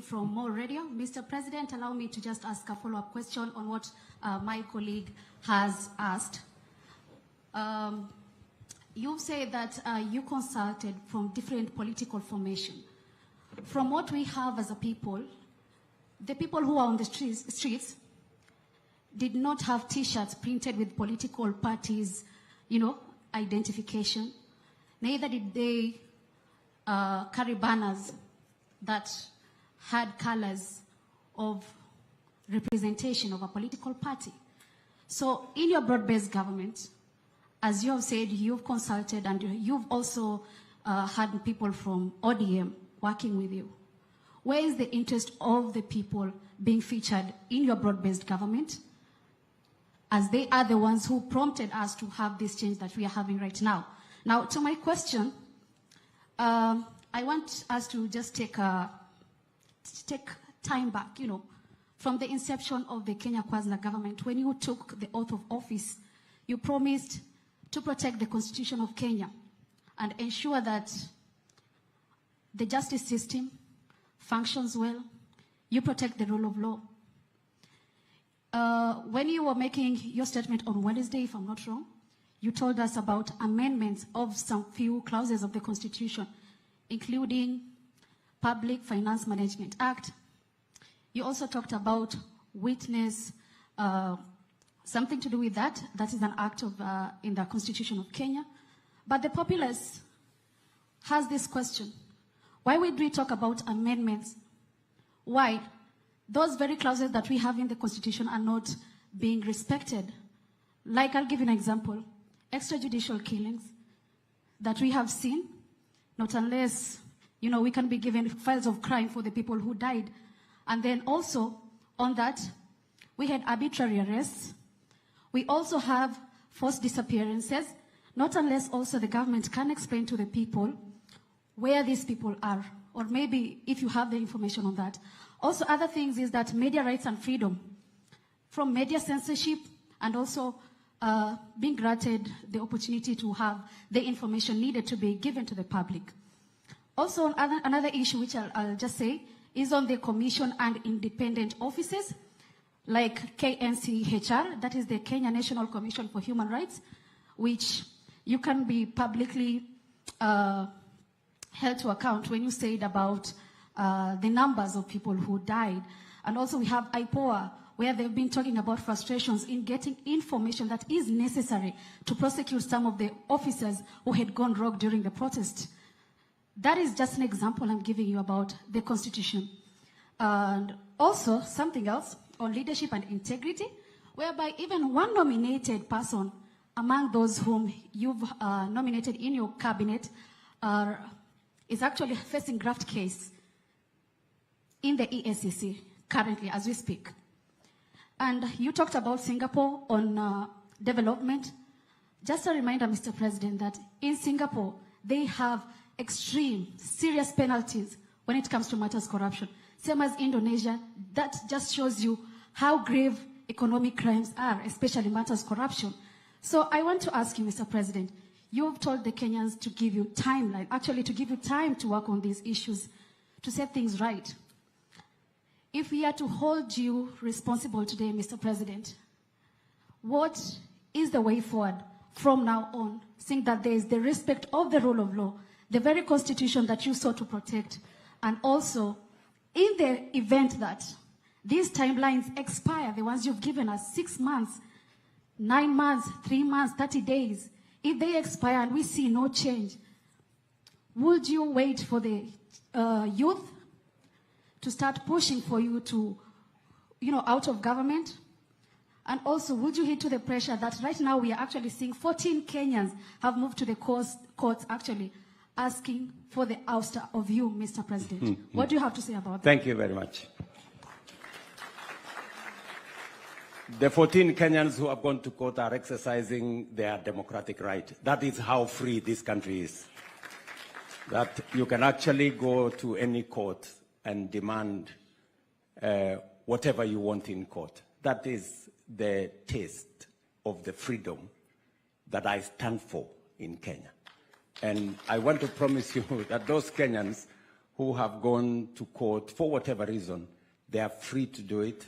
from More Radio. Mr. President, allow me to just ask a follow-up question on what my colleague has asked. You say that you consulted from different political formation. From what we have as a people, the people who are on the streets did not have T-shirts printed with political parties, identification. Neither did they carry banners that had colors of representation of a political party. So in your broad-based government, as you have said, you've consulted and you've also had people from ODM working with you. Where is the interest of the people being featured in your broad-based government, as they are the ones who prompted us to have this change that we are having right now? Now, to my question, I want us to just take time back, from the inception of the Kenya Kwanza government. When you took the oath of office, you promised to protect the Constitution of Kenya and ensure that the justice system functions well. You protect the rule of law. When you were making your statement on Wednesday, if I'm not wrong, you told us about amendments of some few clauses of the Constitution, including Public Finance Management Act. You also talked about witness, something to do with that. That is an act of, in the Constitution of Kenya. But the populace has this question. Why would we talk about amendments? Why? Those very clauses that we have in the Constitution are not being respected. Like, I'll give you an example. Extrajudicial killings that we have seen, not unless, we can be given files of crime for the people who died. And then also, on that, we had arbitrary arrests. We also have forced disappearances, not unless also the government can explain to the people where these people are, or maybe if you have the information on that. Also, other things is that media rights and freedom, from media censorship and also being granted the opportunity to have the information needed to be given to the public. Also, another issue which I'll just say is on the commission and independent offices, like KNCHR, that is the Kenya National Commission for Human Rights, which you can be publicly held to account when you said about the numbers of people who died. And also we have IPOA, where they've been talking about frustrations in getting information that is necessary to prosecute some of the officers who had gone rogue during the protest. That is just an example I'm giving you about the Constitution. And also something else on leadership and integrity, whereby even one nominated person among those whom you've nominated in your cabinet is actually facing graft case in the EACC currently as we speak. And you talked about Singapore on development. Just a reminder, Mr. President, that in Singapore, they have extreme, serious penalties when it comes to matters corruption. Same as Indonesia. That just shows you how grave economic crimes are, especially matters corruption. So I want to ask you, Mr. President, you've told the Kenyans to give you timeline, actually to give you time to work on these issues, to set things right. If we are to hold you responsible today, Mr. President, what is the way forward from now on, seeing that there is the respect of the rule of law, the very Constitution that you sought to protect, and also in the event that these timelines expire, the ones you've given us, 6 months, 9 months, 3 months, 30 days, if they expire and we see no change, would you wait for the youth to start pushing for you to, out of government? And also, would you heed to the pressure that right now we are actually seeing 14 Kenyans have moved to the courts actually asking for the ouster of you, Mr. President? What do you have to say about that? Thank you very much. The 14 Kenyans who have gone to court are exercising their democratic right. That is how free this country is. That you can actually go to any court and demand whatever you want in court. That is the taste of the freedom that I stand for in Kenya. And I want to promise you that those Kenyans who have gone to court for whatever reason, they are free to do it,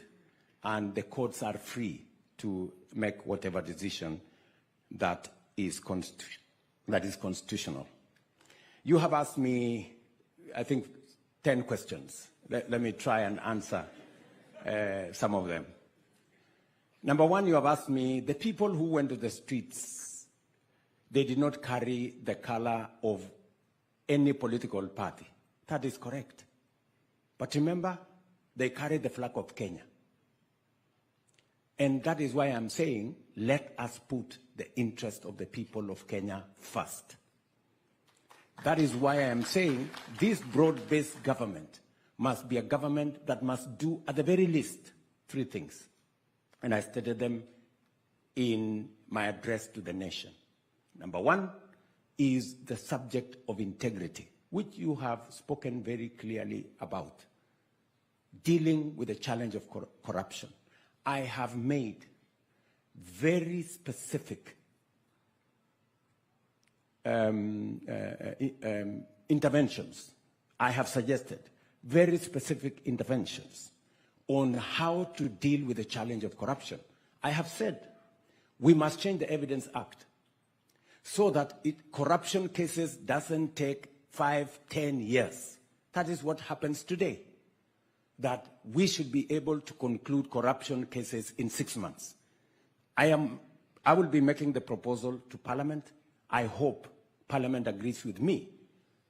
and the courts are free to make whatever decision that is constitutional. You have asked me, I think, 10 questions. Let me try and answer some of them. Number one, you have asked me, the people who went to the streets, they did not carry the color of any political party. That is correct. But remember, they carried the flag of Kenya. And that is why I'm saying, let us put the interest of the people of Kenya first. That is why I am saying this broad-based government must be a government that must do, at the very least, 3 things. And I stated them in my address to the nation. Number one is the subject of integrity, which you have spoken very clearly about. Dealing with the challenge of corruption. I have made very specific interventions. I have suggested very specific interventions on how to deal with the challenge of corruption. I have said we must change the Evidence Act so that corruption cases doesn't take 5, 10 years. That is what happens today. That we should be able to conclude corruption cases in 6 months. I will be making the proposal to Parliament. I hope Parliament agrees with me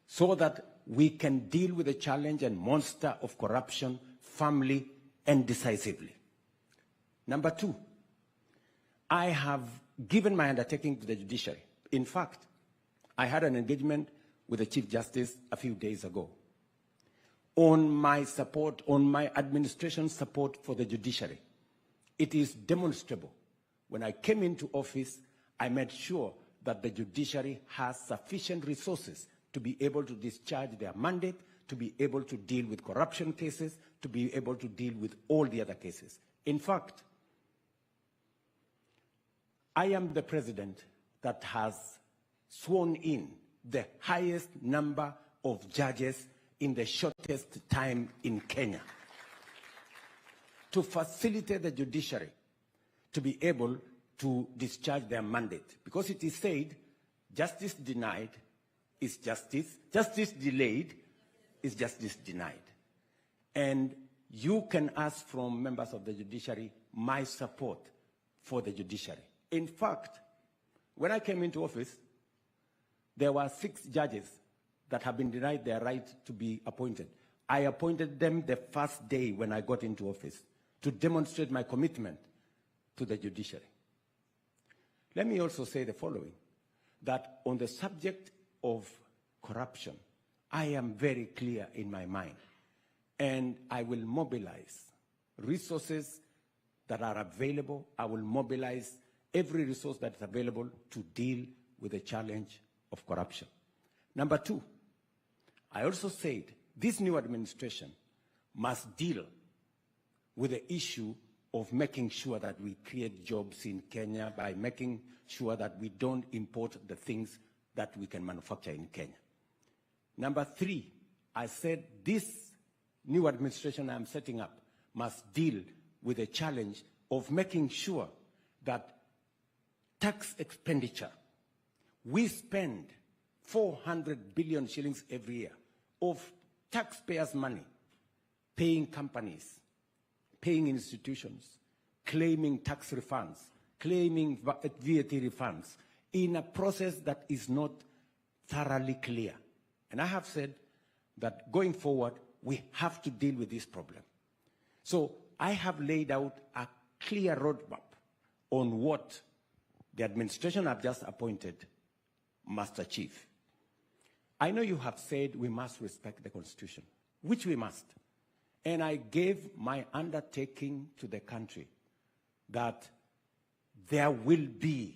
so that we can deal with the challenge and monster of corruption firmly and decisively. Number 2, I have given my undertaking to the judiciary. In fact, I had an engagement with the Chief Justice a few days ago on my support, on my administration's support for the judiciary. It is demonstrable. When I came into office, I made sure that the judiciary has sufficient resources to be able to discharge their mandate, to be able to deal with corruption cases, to be able to deal with all the other cases. In fact, I am the president that has sworn in the highest number of judges in the shortest time in Kenya to facilitate the judiciary to be able to discharge their mandate. Because it is said, justice denied is justice, justice delayed is justice denied. And you can ask from members of the judiciary my support for the judiciary. In fact, when I came into office, there were 6 judges that have been denied their right to be appointed. I appointed them the first day when I got into office to demonstrate my commitment to the judiciary. Let me also say the following, that on the subject of corruption, I am very clear in my mind, and I will mobilize resources that are available. I will mobilize every resource that is available to deal with the challenge of corruption. Number 2, I also said this new administration must deal with the issue of making sure that we create jobs in Kenya by making sure that we don't import the things that we can manufacture in Kenya. Number 3, I said this new administration I'm setting up must deal with the challenge of making sure that tax expenditure, we spend 400 billion shillings every year of taxpayers' money, paying companies, paying institutions, claiming tax refunds, claiming VAT refunds, in a process that is not thoroughly clear. And I have said that going forward, we have to deal with this problem. So I have laid out a clear roadmap on what the administration I've just appointed must achieve. I know you have said we must respect the Constitution, which we must. And I gave my undertaking to the country that there will be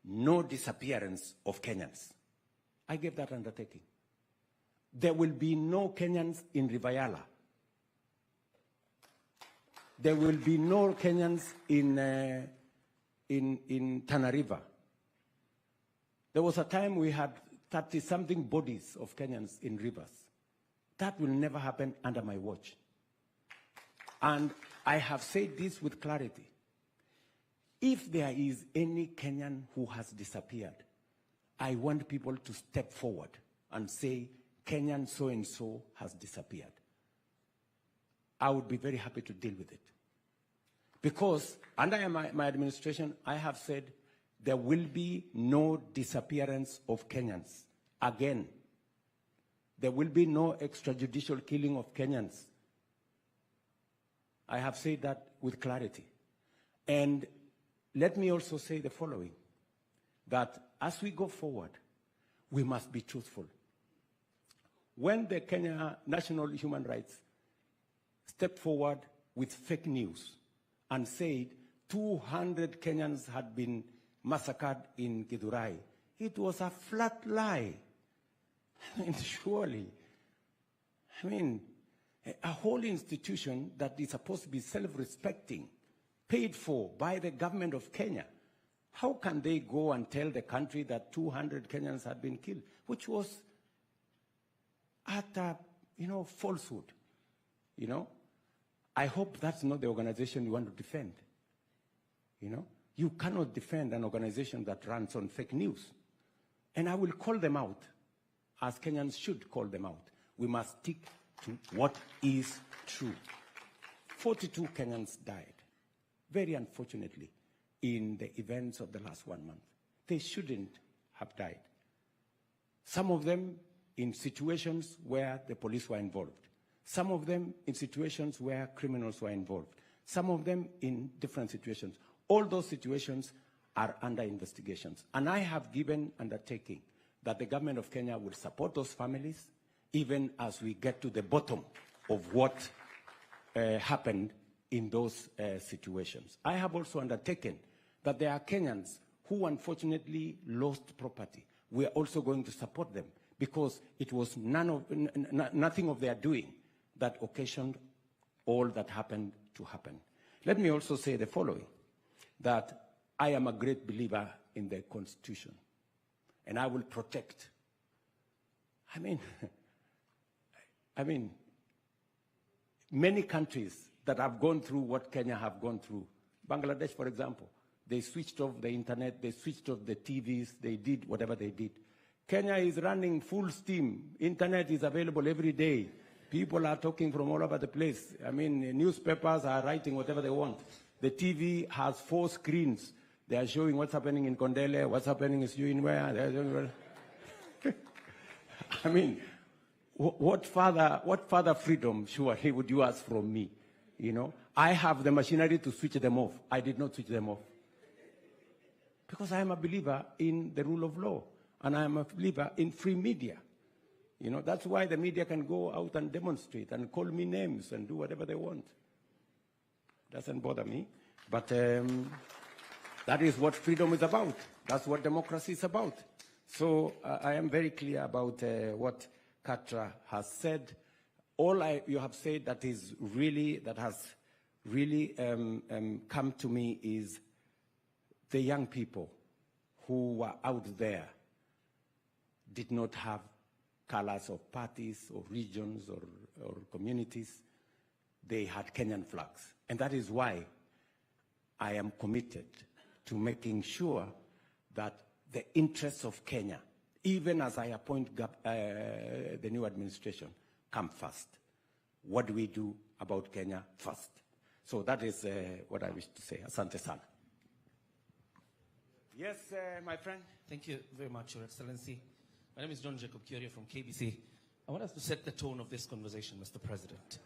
no disappearance of Kenyans. I gave that undertaking. There will be no Kenyans in Rivayala. There will be no Kenyans in Tana River. There was a time we had 30-something bodies of Kenyans in rivers. That will never happen under my watch. And I have said this with clarity. If there is any Kenyan who has disappeared, I want people to step forward and say, Kenyan so-and-so has disappeared. I would be very happy to deal with it. Because under my administration, I have said there will be no disappearance of Kenyans again. There will be no extrajudicial killing of Kenyans. I have said that with clarity. And let me also say the following, that as we go forward, we must be truthful. When the Kenya National Human Rights stepped forward with fake news and said 200 Kenyans had been massacred in Githurai, it was a flat lie. I mean, surely. I mean, a whole institution that is supposed to be self-respecting, paid for by the government of Kenya, how can they go and tell the country that 200 Kenyans had been killed, which was utter, falsehood, I hope that's not the organization you want to defend, You cannot defend an organization that runs on fake news. And I will call them out, as Kenyans should call them out. We must stick to what is true. 42 Kenyans died, very unfortunately, in the events of the last 1 month. They shouldn't have died. Some of them in situations where the police were involved. Some of them in situations where criminals were involved. Some of them in different situations. All those situations are under investigations. And I have given undertaking that the government of Kenya will support those families, even as we get to the bottom of what happened in those situations. I have also undertaken that there are Kenyans who unfortunately lost property. We are also going to support them because it was nothing of their doing that occasioned all that happened to happen. Let me also say the following, that I am a great believer in the Constitution, and I will protect. I mean, many countries that have gone through what Kenya have gone through, Bangladesh, for example, they switched off the internet, they switched off the TVs, they did whatever they did. Kenya is running full steam. Internet is available every day. People are talking from all over the place. Newspapers are writing whatever they want. The TV has 4 screens. They are showing what's happening in Kondele, what's happening in where. What further freedom, surely, would you ask from me? I have the machinery to switch them off. I did not switch them off. Because I am a believer in the rule of law. And I am a believer in free media. That's why the media can go out and demonstrate and call me names and do whatever they want. Doesn't bother me. But that is what freedom is about. That's what democracy is about. So I am very clear about what Katra has said. All you have said that has really come to me is the young people who were out there did not have colors of parties or regions or communities. They had Kenyan flags. And that is why I am committed to making sure that the interests of Kenya, even as I appoint the new administration, come first. What do we do about Kenya first? So that is what I wish to say. Asante sana. Yes, my friend. Thank you very much, Your Excellency. My name is John Jacob Curio from KBC. I want us to set the tone of this conversation, Mr. President.